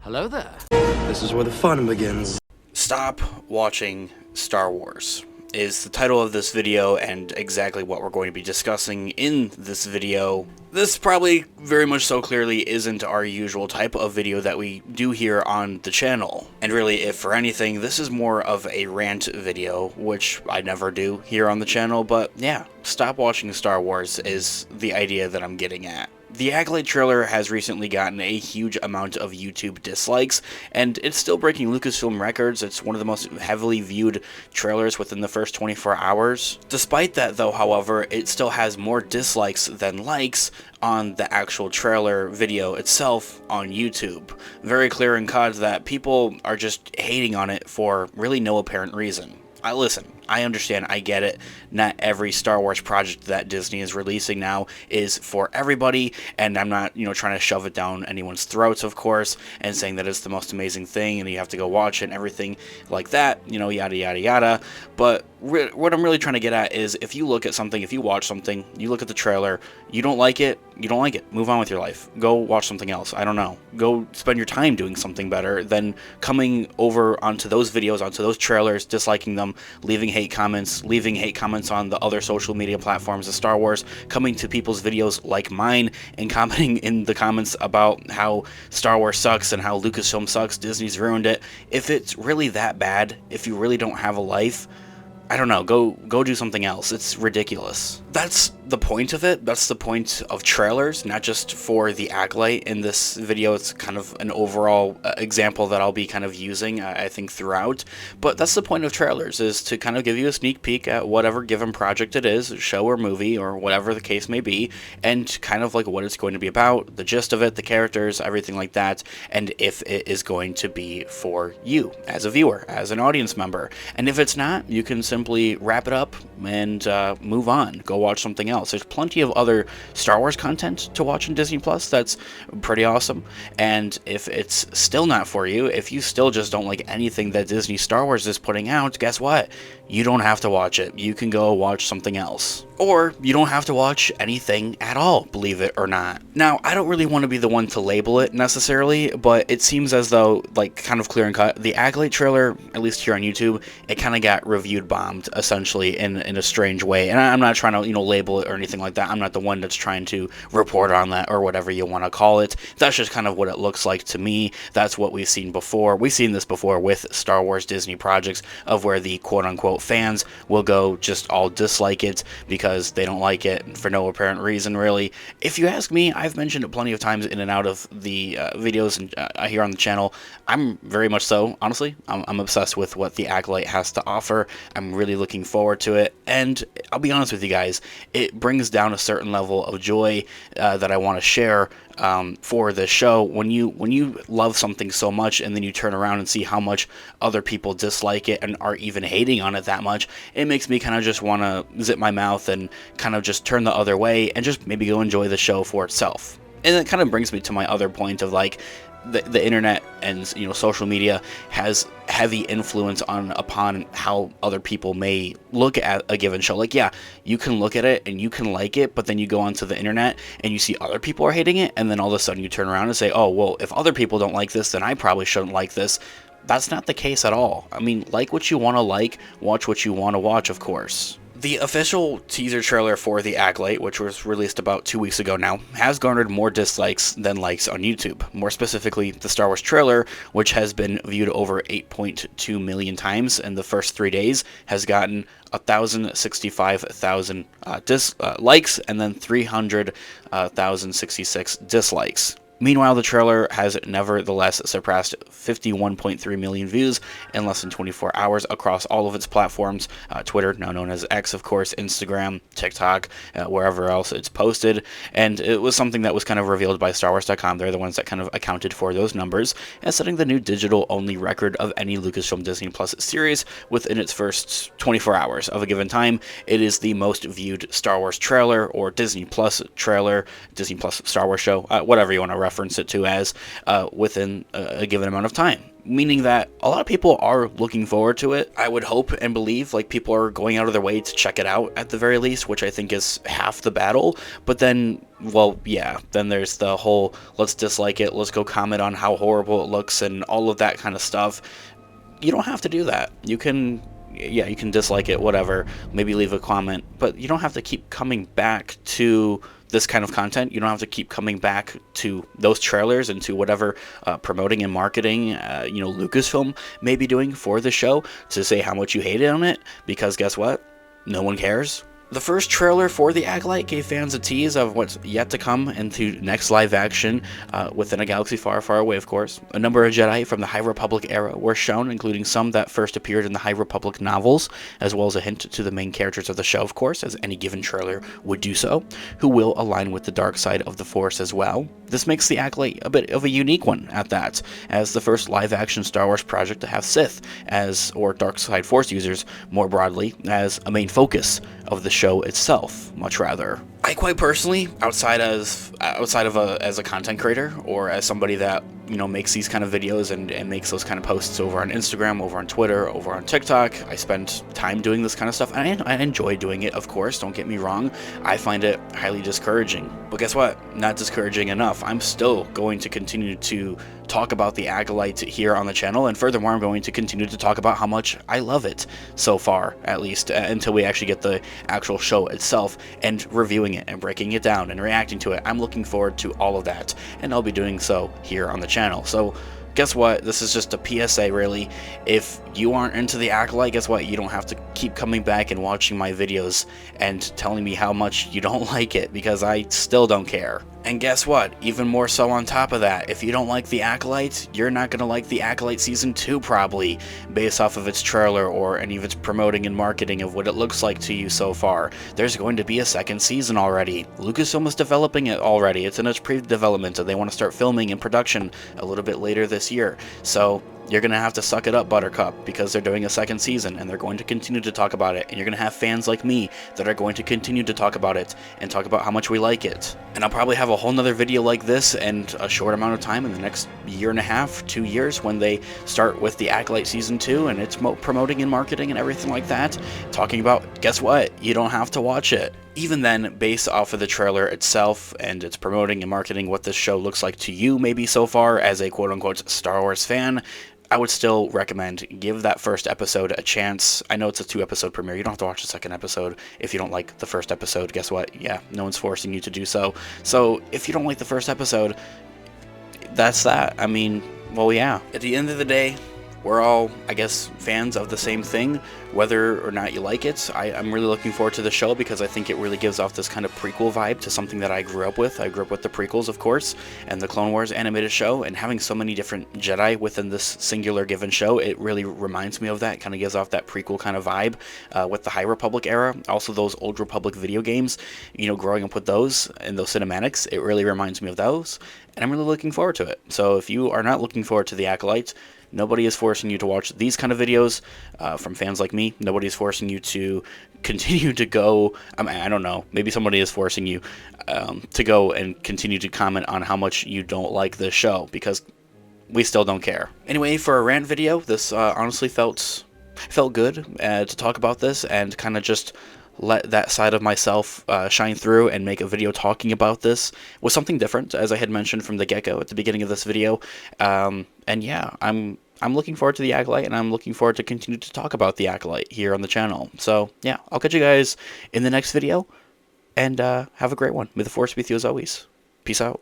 Hello there. This is where the fun begins. Stop watching Star Wars is the title of this video, and exactly what we're going to be discussing in this video. This probably very much so clearly isn't our usual type of video that we do here on the channel. And really, if for anything, this is more of a rant video, which I never do here on the channel, but yeah, stop watching Star Wars is the idea that I'm getting at. The Acolyte trailer has recently gotten a huge amount of YouTube dislikes, and it's still breaking Lucasfilm records. It's one of the most heavily viewed trailers within the first 24 hours. Despite that though, however, it still has more dislikes than likes on the actual trailer video itself on YouTube. Very clear and cut that people are just hating on it for really no apparent reason. Listen, I understand, I get it. Not every Star Wars project that Disney is releasing now is for everybody, and I'm not, trying to shove it down anyone's throats, of course, and saying that it's the most amazing thing and you have to go watch it and everything like that, yada yada yada. But what I'm really trying to get at is, if you look at something, if you watch something, you look at the trailer, you don't like it, you don't like it. Move on with your life. Go watch something else. I don't know. Go spend your time doing something better than coming over onto those videos, onto those trailers, disliking them, leaving hate comments on the other social media platforms of Star Wars, coming to people's videos like mine and commenting in the comments about how Star Wars sucks and how Lucasfilm sucks, Disney's ruined it. If it's really that bad, if you really don't have a life, I don't know, go do something else. It's ridiculous. That's the point of it. That's the point of trailers, not just for the Acolyte. In this video, it's kind of an overall example that I'll be kind of using, I think, throughout. But that's the point of trailers, is to kind of give you a sneak peek at whatever given project it is, show or movie, or whatever the case may be, and kind of like what it's going to be about, the gist of it, the characters, everything like that, and if it is going to be for you as a viewer, as an audience member. And if it's not, you can simply wrap it up and move on. Go watch something else. There's plenty of other Star Wars content to watch in Disney Plus that's pretty awesome. And if it's still not for you, if you still just don't like anything that Disney Star Wars is putting out, guess what? You don't have to watch it. You can go watch something else. Or you don't have to watch anything at all, believe it or not. Now, I don't really want to be the one to label it necessarily, but it seems as though, like, kind of clear and cut, the Acolyte trailer, at least here on YouTube, it kind of got reviewed bombed, essentially, in a strange way. And I'm not trying to, label it or anything like that. I'm not the one that's trying to report on that, or whatever you want to call it. That's just kind of what it looks like to me. That's what we've seen before. We've seen this before with Star Wars Disney projects, of where the quote-unquote fans will go just all dislike it because they don't like it for no apparent reason, really. If you ask me, I've mentioned it plenty of times in and out of the videos and here on the channel. I'm very much so, honestly, I'm obsessed with what the Acolyte has to offer. I'm really looking forward to it, and I'll be honest with you guys, it brings down a certain level of joy that I want to share for this show. When you love something so much and then you turn around and see how much other people dislike it and are even hating on it that much, it makes me kind of just want to zip my mouth and kind of just turn the other way and just maybe go enjoy the show for itself. And it kind of brings me to my other point of, like, the internet and social media has heavy influence upon how other people may look at a given show. Like, yeah, you can look at it and you can like it, but then you go onto the internet and you see other people are hating it, and then all of a sudden you turn around and say, oh, well, if other people don't like this, then I probably shouldn't like this. That's not the case at all. I mean, like what you want to like, watch what you want to watch, of course. The official teaser trailer for The Acolyte, which was released about 2 weeks ago now, has garnered more dislikes than likes on YouTube. More specifically, the Star Wars trailer, which has been viewed over 8.2 million times in the first 3 days, has gotten 1,065,000 likes and then 300,066 dislikes. Meanwhile, the trailer has nevertheless surpassed 51.3 million views in less than 24 hours across all of its platforms. Twitter, now known as X, of course, Instagram, TikTok, wherever else it's posted. And it was something that was kind of revealed by StarWars.com. They're the ones that kind of accounted for those numbers, and setting the new digital-only record of any Lucasfilm Disney Plus series within its first 24 hours of a given time. It is the most viewed Star Wars trailer, or Disney Plus trailer, Disney Plus Star Wars show, whatever you want to reference reference it to as within a given amount of time. Meaning that a lot of people are looking forward to it. I would hope and believe like people are going out of their way to check it out at the very least, which I think is half the battle. But then, well, yeah, then there's the whole let's dislike it, let's go comment on how horrible it looks and all of that kind of stuff. You don't have to do that. You can dislike it, whatever, maybe leave a comment, but you don't have to keep coming back to this kind of content. You don't have to keep coming back to those trailers and to whatever promoting and marketing Lucasfilm may be doing for the show to say how much you hated on it, because guess what? No one cares. The first trailer for The Acolyte gave fans a tease of what's yet to come into next live action within a galaxy far, far away, of course. A number of Jedi from the High Republic era were shown, including some that first appeared in the High Republic novels, as well as a hint to the main characters of the show, of course, as any given trailer would do so, who will align with the dark side of the Force as well. This makes The Acolyte a bit of a unique one at that, as the first live-action Star Wars project to have Sith, or dark side Force users, more broadly, as a main focus of the show itself, much rather. I quite personally, outside of as a content creator or as somebody that makes these kind of videos and makes those kind of posts over on Instagram, over on Twitter, over on TikTok, I spend time doing this kind of stuff, and I enjoy doing it, of course, don't get me wrong. I find it highly discouraging, but guess what? Not discouraging enough. I'm still going to continue to talk about The Acolyte here on the channel, and furthermore, I'm going to continue to talk about how much I love it so far, at least until we actually get the actual show itself and reviewing it and breaking it down and reacting to it. I'm looking forward to all of that, and I'll be doing so here on the channel. So guess what? This is just a PSA, really. If you aren't into The Acolyte, guess what? You don't have to keep coming back and watching my videos and telling me how much you don't like it, because I still don't care. And guess what? Even more so on top of that, if you don't like The Acolyte, you're not going to like The Acolyte Season 2 probably, based off of its trailer or any of its promoting and marketing of what it looks like to you so far. There's going to be a second season already. Lucasfilm is developing it already. It's in its pre-development, and they want to start filming and production a little bit later this year. So you're going to have to suck it up, Buttercup, because they're doing a second season, and they're going to continue to talk about it, and you're going to have fans like me that are going to continue to talk about it and talk about how much we like it. And I'll probably have a whole nother video like this in a short amount of time in the next year and a half, 2 years, when they start with The Acolyte Season 2 and it's promoting and marketing and everything like that, talking about, guess what, you don't have to watch it. Even then, based off of the trailer itself and its promoting and marketing what this show looks like to you maybe so far as a quote-unquote Star Wars fan, I would still recommend give that first episode a chance. I know it's a 2-episode premiere. You don't have to watch the second episode if you don't like the first episode. Guess what? Yeah, no one's forcing you to do so. So if you don't like the first episode, that's that. I mean, well, yeah. At the end of the day, we're all, I guess, fans of the same thing, whether or not you like it. I'm really looking forward to the show because I think it really gives off this kind of prequel vibe to something that I grew up with. I grew up with the prequels, of course, and the Clone Wars animated show, and having so many different Jedi within this singular given show, it really reminds me of that. It kind of gives off that prequel kind of vibe with the High Republic era. Also, those Old Republic video games, growing up with those and those cinematics, it really reminds me of those, and I'm really looking forward to it. So if you are not looking forward to The Acolyte, nobody is forcing you to watch these kind of videos from fans like me. Nobody is forcing you to continue to go. I don't know. Maybe somebody is forcing you to go and continue to comment on how much you don't like this show, because we still don't care. Anyway, for a rant video, this honestly felt good to talk about this and kind of just let that side of myself shine through and make a video talking about this with something different, as I had mentioned from the get-go at the beginning of this video. And yeah, I'm looking forward to The Acolyte, and I'm looking forward to continue to talk about The Acolyte here on the channel. So yeah, I'll catch you guys in the next video, and have a great one. May the Force be with you as always. Peace out.